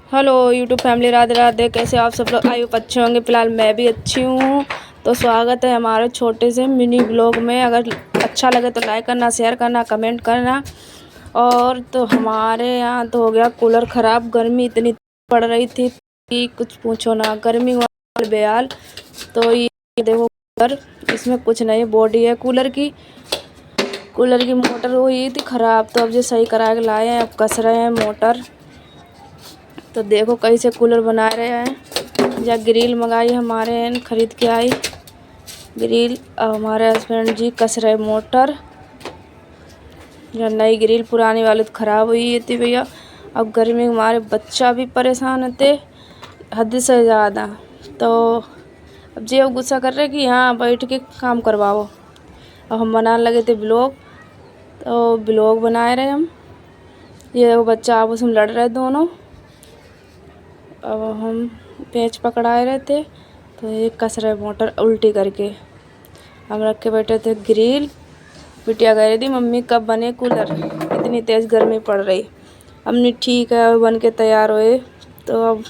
Hello YouTube family, Radhe Radhe. कैसे आप सब लोग? आई होप अच्छे होंगे। फिलहाल मैं भी अच्छी हूँ। तो स्वागत है हमारे छोटे से मिनी ब्लॉग में। अगर अच्छा लगे तो लाइक करना, शेयर करना, कमेंट करना। और तो हमारे यहाँ तो हो गया कूलर ख़राब। गर्मी इतनी पड़ रही थी कि कुछ पूछो ना, गर्मी वाल बेहाल। तो ये देखो कूलर, इसमें कुछ नहीं, बॉडी है कूलर की मोटर हुई थी ख़राब। तो अब ये सही करा के लाए हैं, अब कस रहे हैं मोटर। तो देखो कैसे कूलर बना रहे हैं। या ग्रिल मंगाई हमारे, ख़रीद के आई ग्रिल। अब हमारे हस्बैंड जी कस रहे मोटर। या नई ग्रिल, पुरानी वाली तो ख़राब हुई थी भैया। अब गर्मी में हमारे बच्चा भी परेशान थे हद से ज़्यादा। तो अब जी वो गुस्सा कर रहे कि यहाँ बैठ के काम करवाओ। अब हम बनाने लगे थे ब्लॉग, तो ब्लॉग बनाए रहे हम। ये वो बच्चा आपस में लड़ रहे दोनों। अब हम पेंच पकड़ाए रहे थे, तो ये कस रहे मोटर उल्टी करके। हम रख के बैठे थे ग्रिल। बिटिया कह रही थी मम्मी कब बने कूलर, इतनी तेज़ गर्मी पड़ रही। हमने ठीक है बन के तैयार हुए। तो अब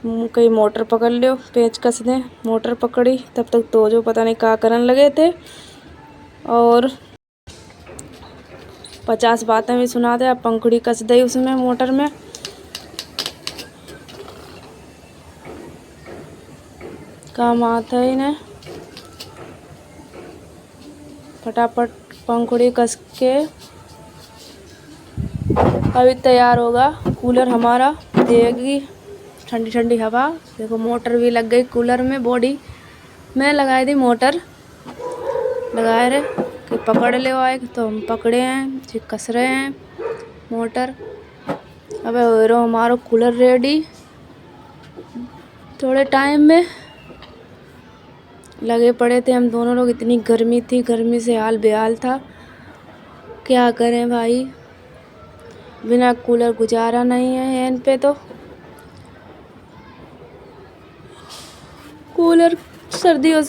कहीं मोटर पकड़ लो, पेंच कस दें। मोटर पकड़ी तब तक तो जो पता नहीं क्या करने लगे थे। और 50 बातें भी सुना दे। अब पंखुड़ी कस दी उसमें, मोटर में। काम आता है इन्हें। फटाफट पंखुड़ी कस के अभी तैयार होगा कूलर हमारा। देगी ठंडी ठंडी हवा। देखो मोटर भी लग गई कूलर में, बॉडी में लगाई थी मोटर। लगाए रहे कि पकड़ ले आए, तो हम पकड़े हैं जी, कस रहे हैं मोटर। अब हो हमारा कूलर रेडी। थोड़े टाइम में लगे पड़े थे हम दोनों लोग। इतनी गर्मी थी, गर्मी से हाल बेहाल था। क्या करें भाई, बिना कूलर गुजारा नहीं है इन पे। तो कूलर सर्दियों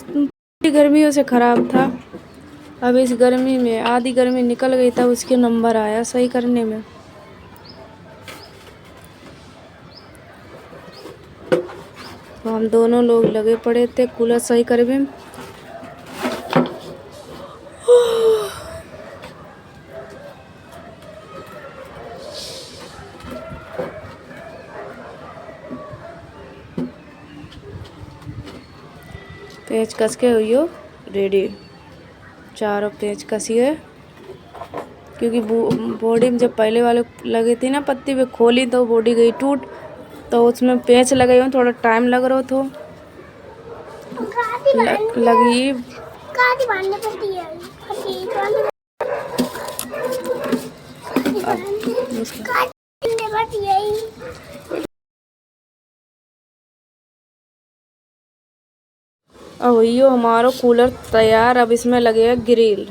गर्मियों से ख़राब था। अब इस गर्मी में आधी गर्मी निकल गई, तब उसके नंबर आया सही करने में। तो हम दोनों लोग लगे पड़े थे कूलर सही करने में। पेंच कस के हुई हो रेडी। चारों पेंच कसी है, क्योंकि बॉडी में जब पहले वाले लगी थी ना पत्ती पे, खोली तो बॉडी गई टूट। तो उसमें पेंच लगे हुए, थोड़ा टाइम लग रहा था। लगी अब यो हमारा कूलर तैयार। अब इसमें लगेगा ग्रिल।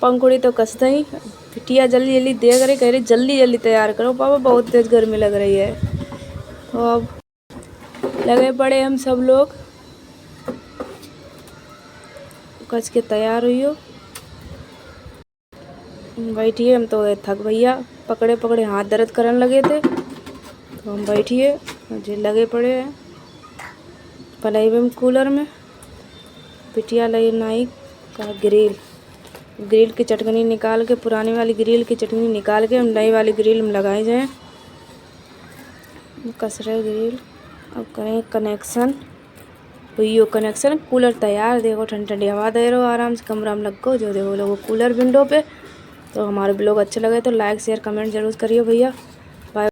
पंखुड़ी तो कस ही। बिटिया जल्दी जल्दी देख रही, कह रही जल्दी जल्दी तैयार करो पापा, बहुत तेज़ गर्मी लग रही है। तो अब लगे पड़े हम सब लोग, कस के तैयार हुई हो। बैठिए, हम तो थक भैया, पकड़े पकड़े हाथ दर्द करने लगे थे। तो हम बैठिए मुझे लगे पड़े हैं पलाई में कूलर में। बिटिया लई नाई का ग्रिल की चटकनी निकाल के, पुरानी वाली ग्रिल की चटनी निकाल के हम नई वाली ग्रिल में लगाए जाएँ। कस रहे ग्रिल। अब करें कनेक्शन। हुई कनेक्शन, कूलर तैयार। देखो ठंडी ठंडी हवा दे रहो, आराम से कमरा में लग गो जो देखो लोगो कूलर विंडो पे। तो हमारे ब्लॉग अच्छे लगे तो लाइक शेयर कमेंट जरूर करिए भैया।